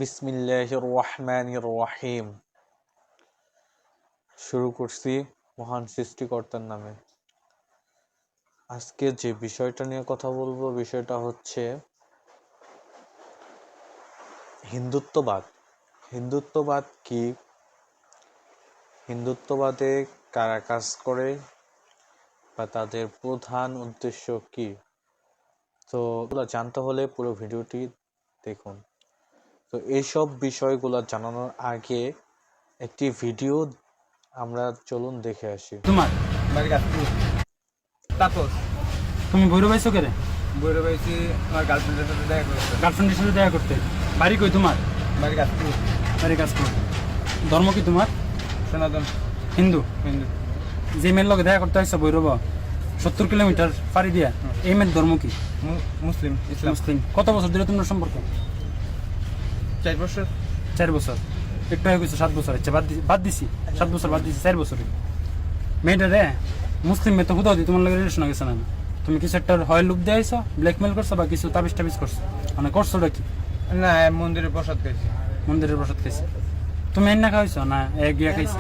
বিসমিল্লাহির রহমানির রহিম। শুরু করছি মহান সৃষ্টিকর্তার নামে। আজকে যে বিষয়টা নিয়ে কথা বলবো, বিষয়টা হচ্ছে হিন্দুত্ববাদ। হিন্দুত্ববাদ কি? হিন্দুত্ববাদে কারা কাজ করে বা তাদের প্রধান উদ্দেশ্য কি? তো এগুলো জানতে হলে পুরো ভিডিওটি দেখুন। তো এইসব বিষয়গুলো জানানোর আগে একটি ভিডিও আমরা চলুন দেখে আসি। তোমার বাড়ি গাছপুর। তাপস, তুমি ভৈরব আইছো কেরে? বৈরব হয়েছি আমার গার্লফ্রেন্ডের সাথে দেখা করতে। গার্লফ্রেন্ডের সাথে দেখা করতে। বাড়ি কই তোমার? বাড়ি গাছপুর। বাড়ি কাজপুর। ধর্ম কি তোমার? সনাতন হিন্দু। হিন্দু। যে মেয়ের লগে দেখা করতে আসছো ভৈরব 70 কিলোমিটার পাড়ি দিয়া, এই মেয়ের ধর্ম কি? মুসলিম ইসলাম। মুসলিম। কত বছর ধরে তোমার সম্পর্ক? 4 বছর। 4 বছর। একটু হয়ে গেছে 7 বছর। আচ্ছা, বাদ দিছি 7 বছর, বাদ দিছি 4 বছরে। মেয়েটা রে মুসলিম মেয়ে তো হুদাও দি তোমার লগে রিলেশন গেছে না? তুমি কিছু একটা হয় লুক দিয়ে আইছো, ব্ল্যাকমেল করছো বা কিছু তাবিজ টাবিজ করছো, মানে করছোটা কি? না, মন্দিরে প্রসাদ খাইছি। মন্দিরের প্রসাদ খাইছি। তুমি এন্না খাইছো না এক গিয়া খাইছো?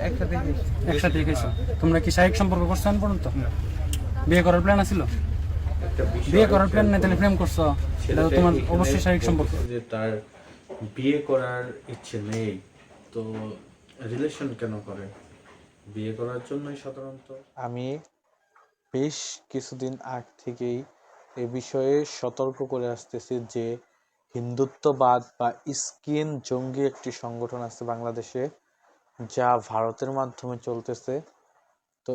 একসাথে খাইছি। একসাথে খাইছো। তোমরা কি শারীরিক সম্পর্ক করছো এখন পর্যন্ত? বিয়ে করার প্ল্যান আছিল? বিয়ে করার প্ল্যান নাই তাহলে প্রেম করছো, এটা তো তোমার অবশ্যই শারীরিক সম্পর্ক। যে তার বিয়ে করার ইচ্ছে নেই, তো রিলেশন কেন করে? বিয়ে করার জন্যই সাধারণত। আমি বেশ কিছুদিন আগ থেকেই এ বিষয়ে সতর্ক করে আসতেছি যে হিন্দুত্ববাদ বা ইস্কিন জঙ্গি একটি সংগঠন আছে বাংলাদেশে, যা ভারতের মাধ্যমে চলতেছে। তো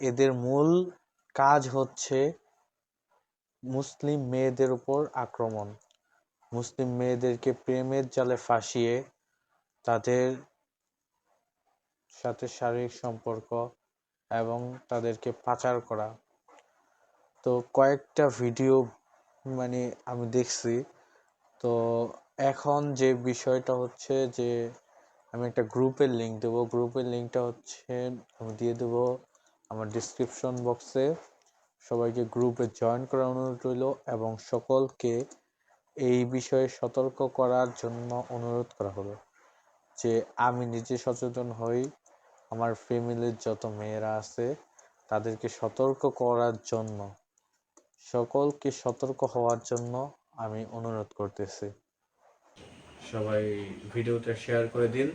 এদের মূল কাজ হচ্ছে মুসলিম মেয়েদের উপর আক্রমণ, মুসলিম মেয়েদেরকে প্রেমের জালে ফাঁসিয়ে তাদের সাথে শারীরিক সম্পর্ক এবং তাদেরকে পাচার করা। তো কয়েকটা ভিডিও আমি দেখছি। তো এখন যে বিষয়টা হচ্ছে যে আমি একটা গ্রুপের লিঙ্ক দেবো। গ্রুপের লিঙ্কটা হচ্ছে আমি দিয়ে দেবো আমার ডিসক্রিপশন বক্সে। সবাইকে গ্রুপে জয়েন করার অনুরোধ রইল এবং সকলকে এই বিষয়ে সতর্ক করার জন্য অনুরোধ করা হলো যে আমি নিজে সচেতন হই, আমার ফ্যামিলির যত মেয়েরা আছে তাদেরকে সতর্ক করার জন্য, সকলকে সতর্ক হওয়ার জন্য আমি অনুরোধ করতেছি। সবাই ভিডিওটা শেয়ার করে দিন।